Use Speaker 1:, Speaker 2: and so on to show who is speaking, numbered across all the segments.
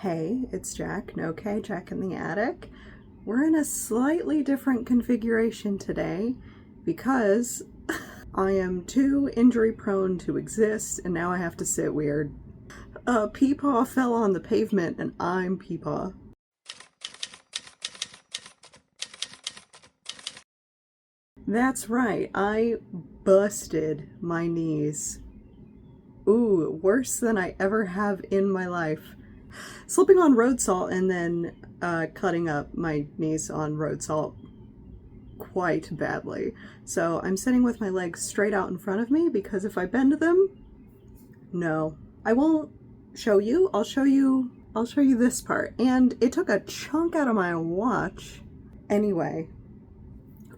Speaker 1: Hey, it's Jack, no K, Jack in the attic. We're in a slightly different configuration today because I am too injury prone to exist and now I have to sit weird. Peepaw fell on the pavement and I'm Peepaw. That's right, I busted my knees. Ooh, worse than I ever have in my life. Slipping on road salt and then cutting up my knees on road salt quite badly. So I'm sitting with my legs straight out in front of me because if I bend them, no. I won't show you. I'll show you this part. And it took a chunk out of my watch. Anyway,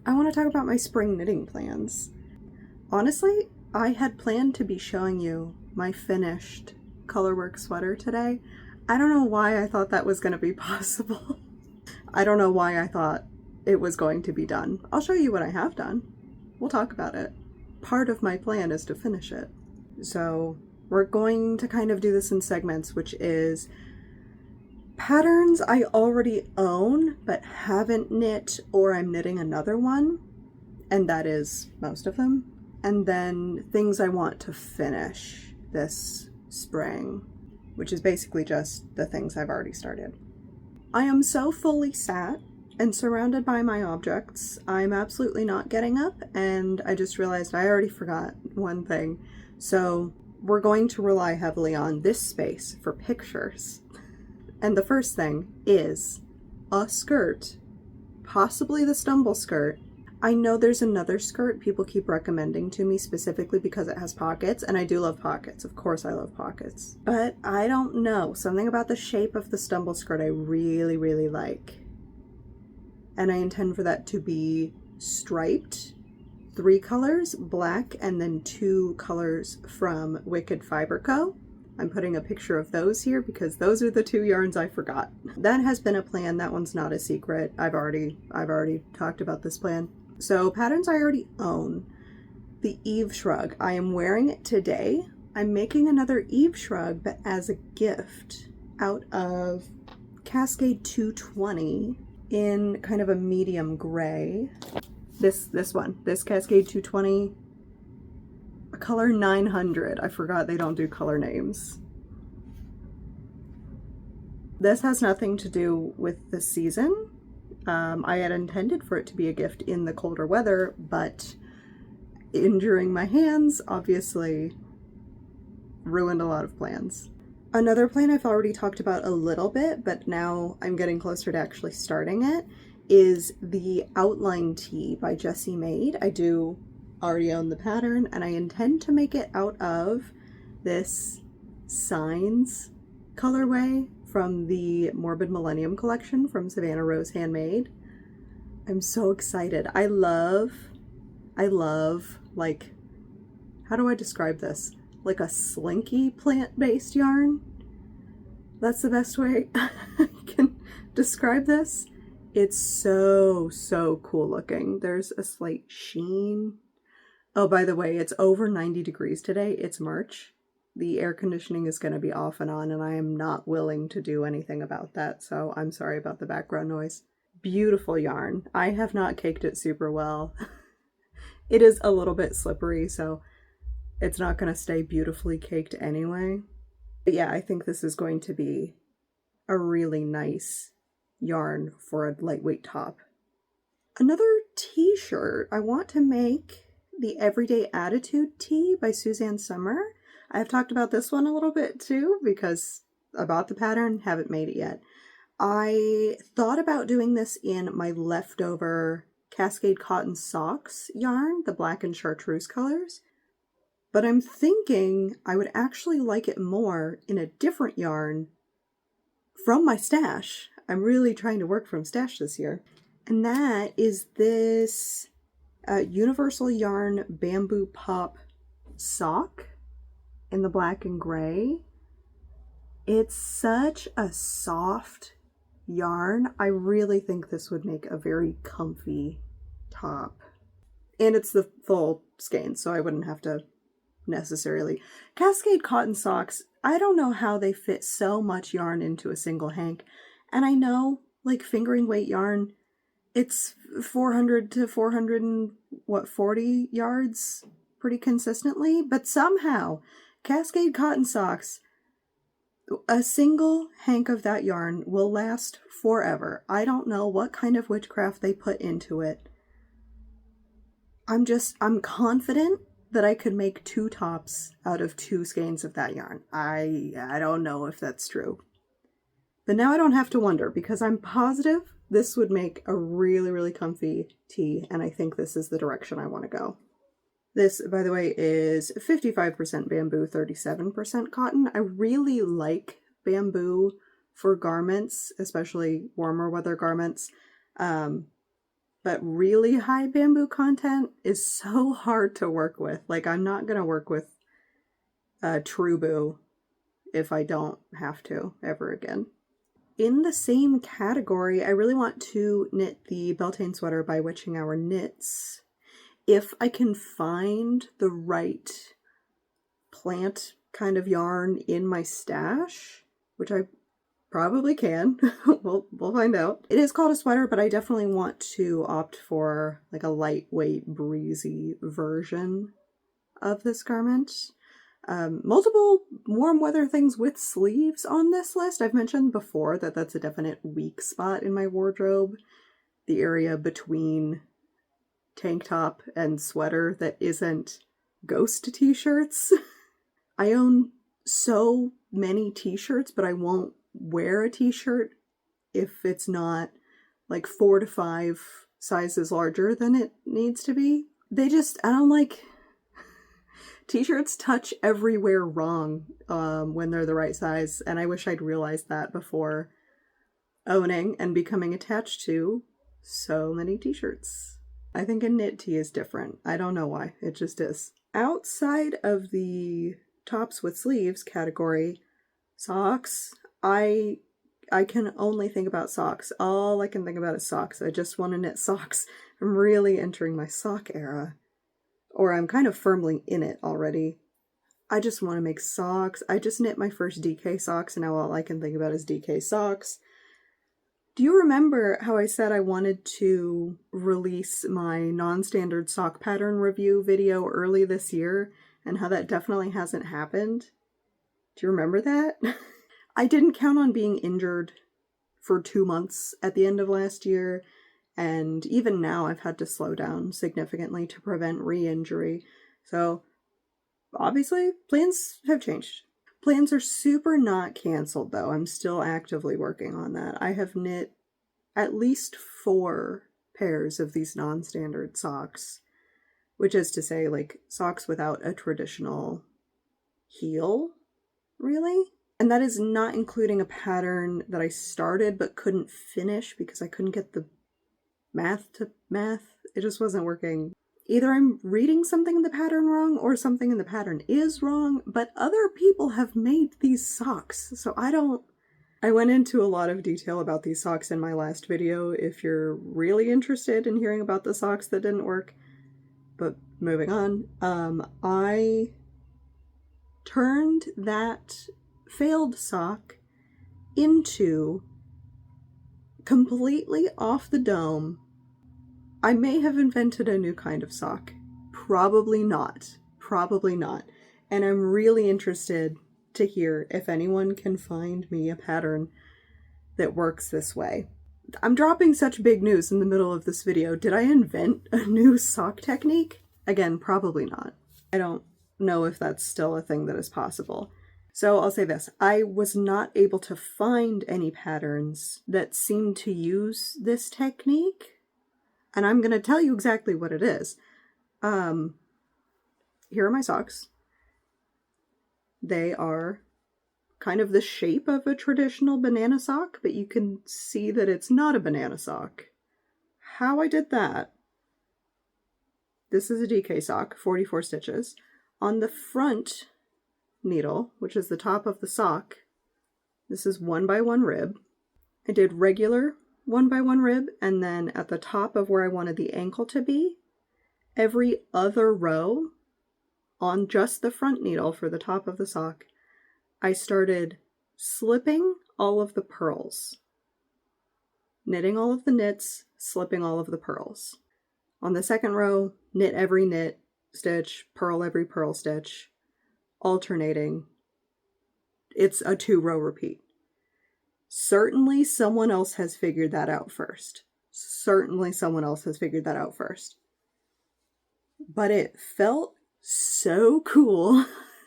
Speaker 1: I want to talk about my spring knitting plans. Honestly, I had planned to be showing you my finished colorwork sweater today. I don't know why I thought that was going to be possible. I don't know why I thought it was going to be done. I'll show you what I have done. We'll talk about it. Part of my plan is to finish it. So we're going to kind of do this in segments, which is patterns I already own but haven't knit, or I'm knitting another one, and that is most of them. And then things I want to finish this spring, which is basically just the things I've already started. I am so fully sat and surrounded by my objects, I'm absolutely not getting up, and I just realized I already forgot one thing. So we're going to rely heavily on this space for pictures. And the first thing is a skirt, possibly the stumble skirt. I know there's another skirt people keep recommending to me specifically because it has pockets, and I do love pockets. Of course I love pockets. But I don't know. Something about the shape of the stumble skirt I really, really like. And I intend for that to be striped. 3 colors, black, and then 2 colors from Wicked Fiber Co. I'm putting a picture of those here because those are the 2 yarns I forgot. That has been a plan. That one's not a secret. I've already talked about this plan. So patterns I already own. The Eve Shrug. I am wearing it today. I'm making another Eve Shrug, but as a gift out of Cascade 220 in kind of a medium gray. This one, this Cascade 220, color 900. I forgot they don't do color names. This has nothing to do with the season. I had intended for it to be a gift in the colder weather, but injuring my hands obviously ruined a lot of plans. Another plan I've already talked about a little bit, but now I'm getting closer to actually starting it, is the Outline Tee by Jessie Maed. I do already own the pattern, and I intend to make it out of this Signs colorway from the Morbid Millennium collection from Savannah Rose Handmade. I'm so excited. I love, like, how do I describe this? Like a slinky plant-based yarn. That's the best way I can describe this. It's so, so cool looking. There's a slight sheen. Oh, by the way, it's over 90 degrees today. It's March. The air conditioning is going to be off and on, and I am not willing to do anything about that, so I'm sorry about the background noise. Beautiful yarn. I have not caked it super well. It is a little bit slippery, so it's not going to stay beautifully caked anyway. But yeah, I think this is going to be a really nice yarn for a lightweight top. Another t-shirt. I want to make the Everyday Attitude tee by Susanne Sommer. I've talked about this one a little bit too because I bought the pattern, haven't made it yet. I thought about doing this in my leftover Cascade Cotton Socks yarn, the black and chartreuse colors, but I'm thinking I would actually like it more in a different yarn from my stash. I'm really trying to work from stash this year. And that is this Universal Yarn Bamboo Pop sock in the black and gray. It's such a soft yarn. I really think this would make a very comfy top. And it's the full skein, so I wouldn't have to necessarily. Cascade Cotton Socks I don't know how they fit so much yarn into a single hank. And I know, like, fingering weight yarn, it's 400 to 440 yards pretty consistently, but somehow Cascade cotton socks, a single hank of that yarn will last forever. I don't know what kind of witchcraft they put into it. I'm confident that I could make 2 tops out of 2 skeins of that yarn. I don't know if that's true. But now I don't have to wonder, because I'm positive this would make a really, really comfy tee, and I think this is the direction I want to go. This, by the way, is 55% bamboo, 37% cotton. I really like bamboo for garments, especially warmer weather garments. But really high bamboo content is so hard to work with. Like, I'm not going to work with Trubu if I don't have to ever again. In the same category, I really want to knit the Beltane Sweater by Witching Hour Knits. If I can find the right plant kind of yarn in my stash, which I probably can. we'll find out. It is called a sweater, but I definitely want to opt for like a lightweight, breezy version of this garment. Multiple warm weather things with sleeves on this list. I've mentioned before that that's a definite weak spot in my wardrobe. The area between tank top and sweater that isn't ghost t-shirts. I own so many t-shirts, but I won't wear a t-shirt if it's not like 4 to 5 sizes larger than it needs to be. I don't like t-shirts touch everywhere wrong when they're the right size, and I wish I'd realized that before owning and becoming attached to so many t-shirts. I think a knit tee is different. I don't know why, it just is. Outside of the tops with sleeves category, socks. I can only think about socks. All I can think about is socks. I just want to knit socks. I'm really entering my sock era. Or I'm kind of firmly in it already. I just want to make socks. I just knit my first DK socks, and now all I can think about is DK socks. Do you remember how I said I wanted to release my non-standard sock pattern review video early this year, and how that definitely hasn't happened? Do you remember that? I didn't count on being injured for 2 months at the end of last year, and even now I've had to slow down significantly to prevent re-injury. So obviously plans have changed. Plans are super not canceled though. I'm still actively working on that. I have knit at least 4 pairs of these non-standard socks, which is to say, like, socks without a traditional heel, really? And that is not including a pattern that I started but couldn't finish because I couldn't get the math to math. It just wasn't working. Either I'm reading something in the pattern wrong or something in the pattern is wrong, but other people have made these socks, so I went into a lot of detail about these socks in my last video if you're really interested in hearing about the socks that didn't work. But moving on, I turned that failed sock into completely off the dome. I may have invented a new kind of sock. Probably not. Probably not. And I'm really interested to hear if anyone can find me a pattern that works this way. I'm dropping such big news in the middle of this video. Did I invent a new sock technique? Again, probably not. I don't know if that's still a thing that is possible. So I'll say this, I was not able to find any patterns that seem to use this technique, and I'm going to tell you exactly what it is. Here are my socks. They are kind of the shape of a traditional banana sock, but you can see that it's not a banana sock. How I did that, this is a DK sock, 44 stitches. On the front needle, which is the top of the sock, this is 1x1 rib. I did regular 1x1 rib, and then at the top of where I wanted the ankle to be, every other row on just the front needle for the top of the sock, I started slipping all of the purls. Knitting all of the knits, slipping all of the purls. On the second row, knit every knit stitch, purl every purl stitch, alternating. It's a 2-row repeat. Certainly someone else has figured that out first. Certainly someone else has figured that out first. But it felt so cool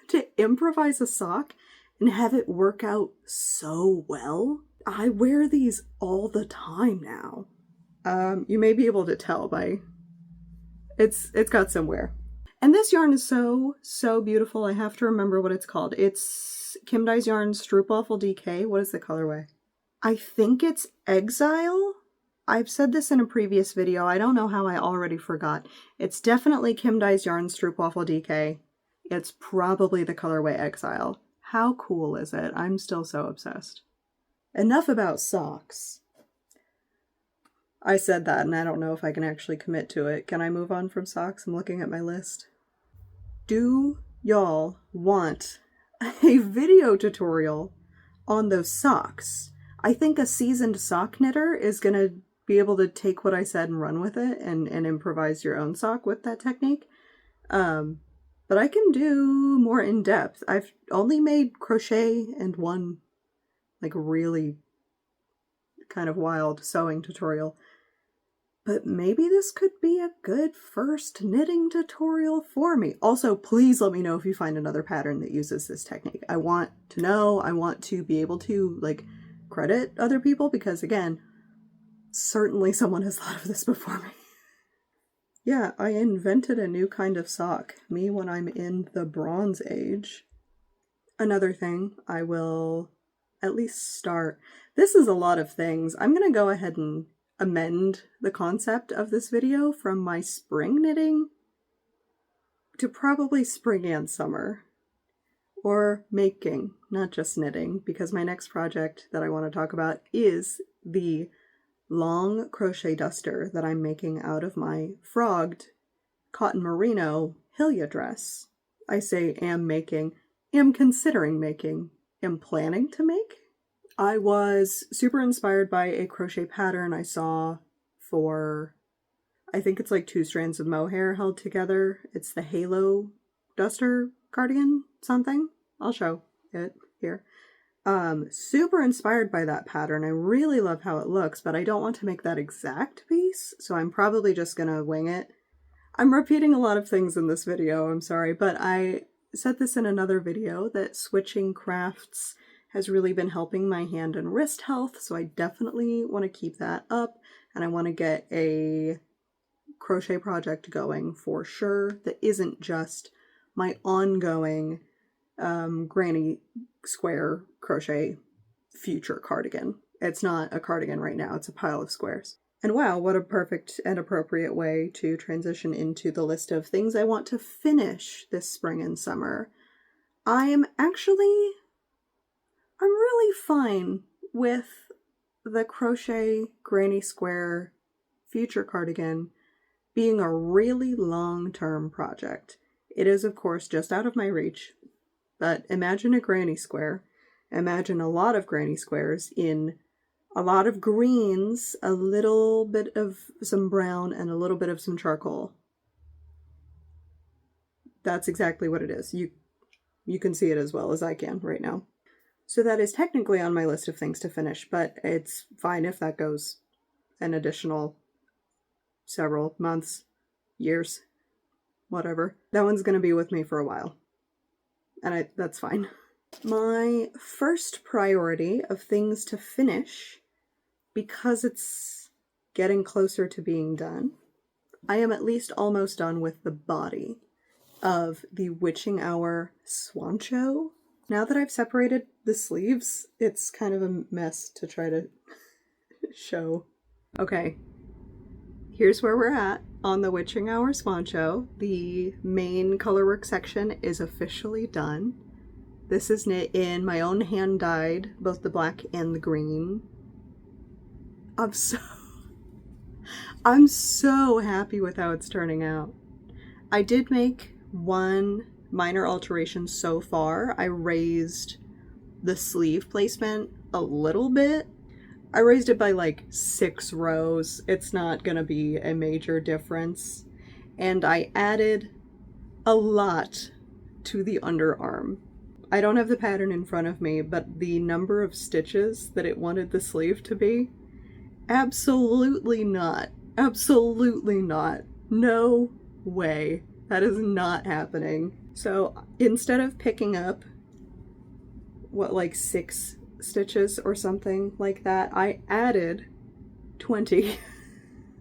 Speaker 1: to improvise a sock and have it work out so well. I wear these all the time now. You may be able to tell by it's got some wear. And this yarn is so beautiful. I have to remember what it's called. It's Kim Dye's yarn Stroopwafel DK. What is the colorway? I think it's Exile. I've said this in a previous video. I don't know how I already forgot. It's definitely Kim Dye's yarn Stroopwafel DK. It's probably the colorway Exile. How cool is it? I'm still so obsessed. Enough about socks. I said that and I don't know if I can actually commit to it. Can I move on from socks? I'm looking at my list. Do y'all want a video tutorial on those socks? I think a seasoned sock knitter is going to be able to take what I said and run with it and improvise your own sock with that technique. But I can do more in depth. I've only made crochet and one like really kind of wild sewing tutorial. But maybe this could be a good first knitting tutorial for me. Also, please let me know if you find another pattern that uses this technique. I want to know. I want to be able to like credit other people because again, certainly someone has thought of this before me. Yeah, I invented a new kind of sock. Me when I'm in the Bronze Age. Another thing I will at least start. This is a lot of things. I'm going to go ahead and amend the concept of this video from my spring knitting to probably spring and summer. Or making, not just knitting, because my next project that I want to talk about is the long crochet duster that I'm making out of my frogged cotton merino Hillia dress. I say am making, am considering making, am planning to make. I was super inspired by a crochet pattern I saw for, I think it's like 2 strands of mohair held together. It's the Halo duster cardigan something. I'll show it here. Super inspired by that pattern. I really love how it looks, but I don't want to make that exact piece, so I'm probably just gonna wing it. I'm repeating a lot of things in this video, I'm sorry, but I said this in another video that switching crafts has really been helping my hand and wrist health, so I definitely want to keep that up, and I want to get a crochet project going for sure that isn't just my ongoing granny square crochet future cardigan. It's not a cardigan right now, it's a pile of squares. And wow, what a perfect and appropriate way to transition into the list of things I want to finish this spring and summer. I'm really fine with the crochet granny square future cardigan being a really long-term project. It is, of course, just out of my reach, but imagine a granny square. Imagine a lot of granny squares in a lot of greens, a little bit of some brown, and a little bit of some charcoal. That's exactly what it is. You can see it as well as I can right now. So that is technically on my list of things to finish, but it's fine if that goes an additional several months, years, whatever. That one's going to be with me for a while, and that's fine. My first priority of things to finish, because it's getting closer to being done, I am at least almost done with the body of the Witching Hour Swancho. Now that I've separated the sleeves, it's kind of a mess to try to show. Okay, here's where we're at on the Witching Hour Swancho. The main colorwork section is officially done. This is knit in my own hand dyed, both the black and the green. I'm so happy with how it's turning out. I did make one minor alteration so far. I raised the sleeve placement a little bit. I raised it by like 6 rows. It's not gonna be a major difference. And I added a lot to the underarm. I don't have the pattern in front of me, but the number of stitches that it wanted the sleeve to be, absolutely not. Absolutely not. No way. That is not happening. So instead of picking up, what, like 6 stitches or something like that, I added 20.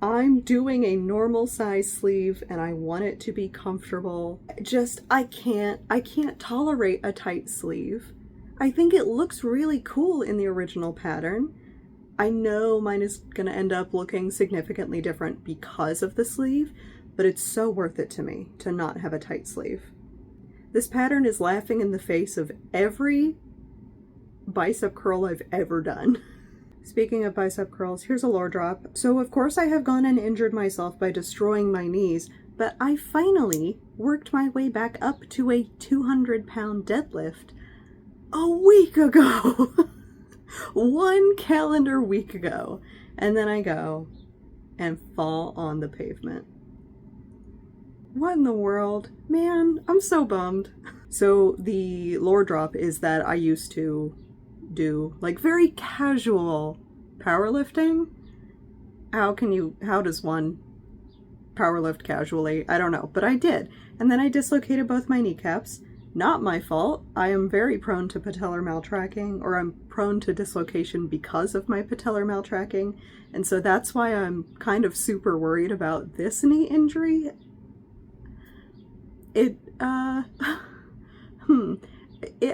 Speaker 1: I'm doing a normal size sleeve and I want it to be comfortable. I can't tolerate a tight sleeve. I think it looks really cool in the original pattern. I know mine is gonna end up looking significantly different because of the sleeve, but it's so worth it to me to not have a tight sleeve. This pattern is laughing in the face of every bicep curl I've ever done. Speaking of bicep curls, here's a lore drop. So of course I have gone and injured myself by destroying my knees, but I finally worked my way back up to a 200-pound deadlift a week ago. 1 calendar week ago. And then I go and fall on the pavement. What in the world? Man, I'm so bummed. So the lore drop is that I used to do like very casual powerlifting. How does one powerlift casually? I don't know, but I did. And then I dislocated both my kneecaps. Not my fault. I am very prone to patellar maltracking, or I'm prone to dislocation because of my patellar maltracking. And so that's why I'm kind of super worried about this knee injury.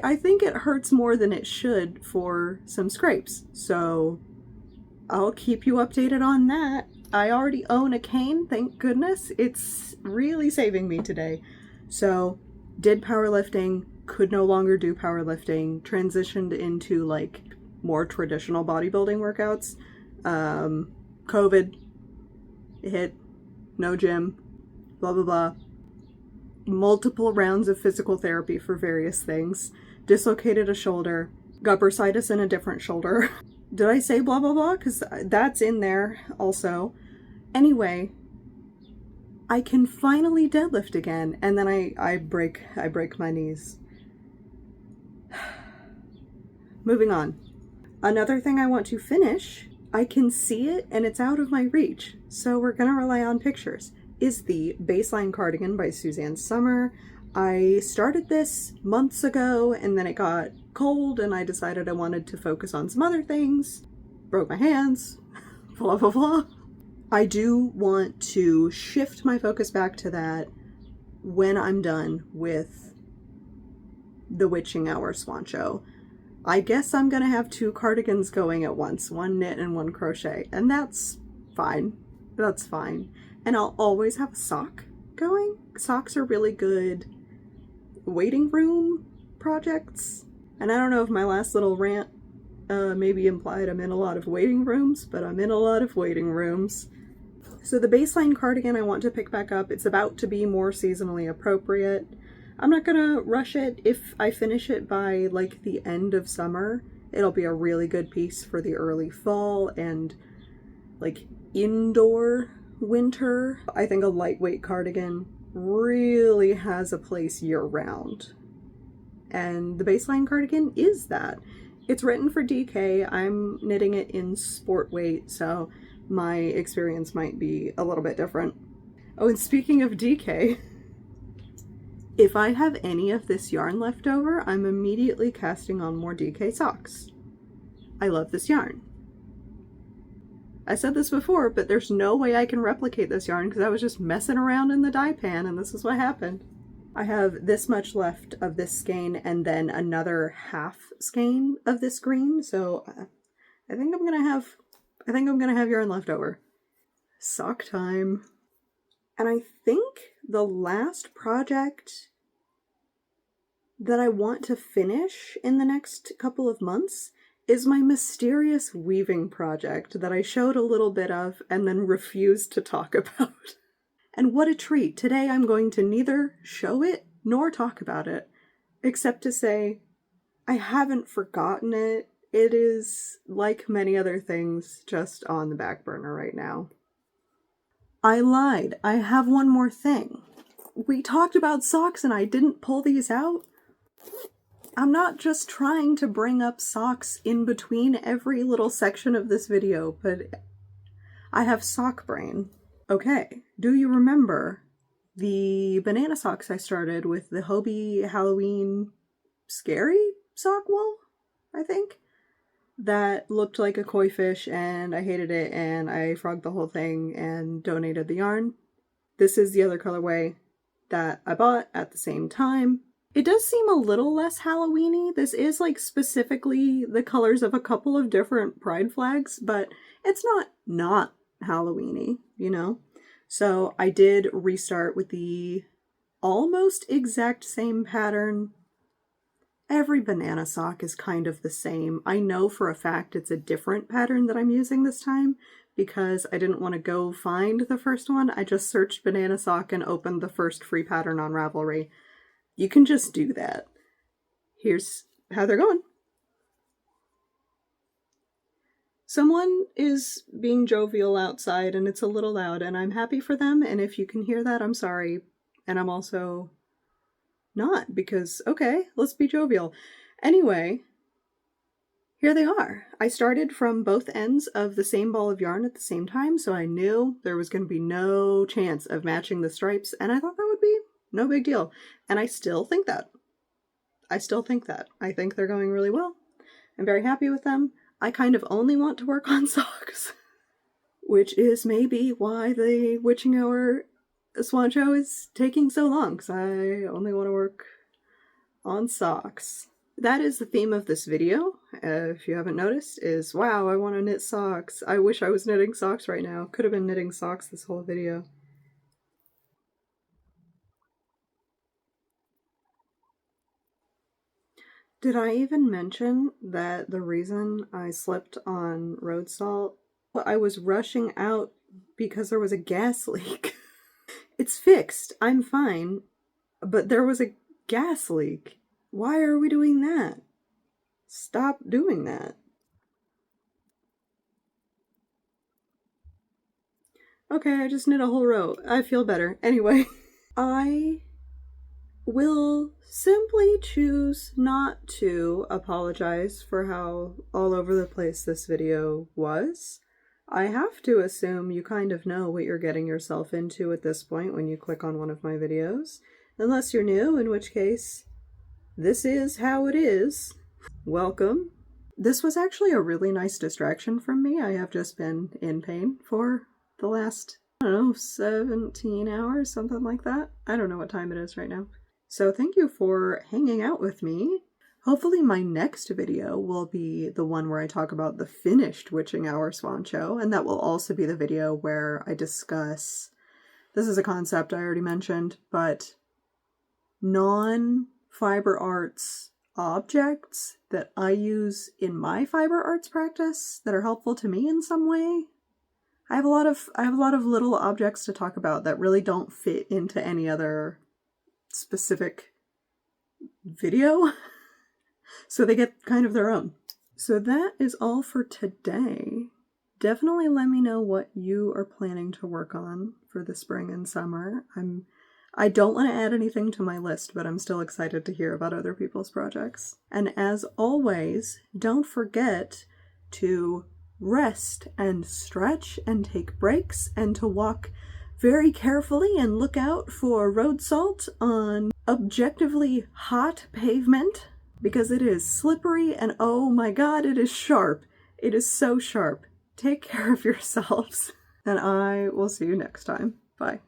Speaker 1: I think it hurts more than it should for some scrapes, so I'll keep you updated on that. I already own a cane, thank goodness. It's really saving me today. So, did powerlifting, could no longer do powerlifting, transitioned into like more traditional bodybuilding workouts. COVID hit, no gym, blah blah blah. Multiple rounds of physical therapy for various things, dislocated a shoulder, got bursitis in a different shoulder. Did I say blah blah blah? Because that's in there also. Anyway, I can finally deadlift again, and then I break my knees. Moving on. Another thing I want to finish, I can see it and it's out of my reach, so we're gonna rely on pictures, is the Baseline Cardigan by Susanne Sommer. I started this months ago and then it got cold and I decided I wanted to focus on some other things. Broke my hands, blah blah blah. I do want to shift my focus back to that when I'm done with the Witching Hour Swan Show. I guess I'm gonna have 2 cardigans going at once, 1 knit and 1 crochet, and that's fine. That's fine. And I'll always have a sock going. Socks are really good waiting room projects. And I don't know if my last little rant maybe implied I'm in a lot of waiting rooms, but I'm in a lot of waiting rooms. So the Baseline Cardigan I want to pick back up. It's about to be more seasonally appropriate. I'm not gonna rush it. If I finish it by like the end of summer, it'll be a really good piece for the early fall and like indoor winter. I think a lightweight cardigan really has a place year-round, and the Baseline Cardigan is that. It's written for DK. I'm knitting it in sport weight, so my experience might be a little bit different. Oh, and speaking of DK, if I have any of this yarn left over, I'm immediately casting on more DK socks. I love this yarn. I said this before, but there's no way I can replicate this yarn because I was just messing around in the dye pan and this is what happened. I have this much left of this skein and then another half skein of this green, so I think I'm gonna have yarn left over. Sock time. And I think the last project that I want to finish in the next couple of months is my mysterious weaving project that I showed a little bit of and then refused to talk about. And what a treat. Today I'm going to neither show it nor talk about it, except to say I haven't forgotten it. It is, like many other things, just on the back burner right now. I lied. I have one more thing. We talked about socks and I didn't pull these out. I'm not just trying to bring up socks in between every little section of this video, but I have sock brain. Okay, do you remember the banana socks I started with the Hobie Halloween Scary sock wool, I think? That looked like a koi fish and I hated it and I frogged the whole thing and donated the yarn. This is the other colorway that I bought at the same time. It does seem a little less Halloween-y. This is like specifically the colors of a couple of different pride flags, but it's not Halloween-y, you know? So I did restart with the almost exact same pattern. Every banana sock is kind of the same. I know for a fact it's a different pattern that I'm using this time because I didn't want to go find the first one. I just searched banana sock and opened the first free pattern on Ravelry. You can just do that. Here's how they're going. Someone is being jovial outside and it's a little loud and I'm happy for them, and if you can hear that, I'm sorry. And I'm also not, because, okay, let's be jovial. Anyway, here they are. I started from both ends of the same ball of yarn at the same time, so I knew there was going to be no chance of matching the stripes, and I thought that would be no big deal. And I still think that. I think they're going really well. I'm very happy with them. I kind of only want to work on socks, which is maybe why the witching hour swan show is taking so long, because I only want to work on socks. That is the theme of this video, if you haven't noticed, is wow, I want to knit socks. I wish I was knitting socks right now. Could have been knitting socks this whole video. Did I even mention that the reason I slipped on road salt? I was rushing out because there was a gas leak. It's fixed, I'm fine, but there was a gas leak. Why are we doing that? Stop doing that. Okay, I just knit a whole row. I feel better. Anyway, I will simply choose not to apologize for how all over the place this video was. I have to assume you kind of know what you're getting yourself into at this point when you click on one of my videos. Unless you're new, in which case, this is how it is. Welcome. This was actually a really nice distraction from me. I have just been in pain for the last, I don't know, 17 hours, something like that. I don't know what time it is right now. So thank you for hanging out with me. Hopefully my next video will be the one where I talk about the finished Witching Hour Swan Show, and that will also be the video where I discuss, this is a concept I already mentioned, but non-fiber arts objects that I use in my fiber arts practice that are helpful to me in some way. I have a lot of little objects to talk about that really don't fit into any other specific video. So they get kind of their own. So that is all for today. Definitely let me know what you are planning to work on for the spring and summer. I don't want to add anything to my list, but I'm still excited to hear about other people's projects. And as always, don't forget to rest and stretch and take breaks and to walk very carefully and look out for road salt on objectively hot pavement, because it is slippery and oh my god, it is sharp. It is so sharp. Take care of yourselves, and I will see you next time. Bye.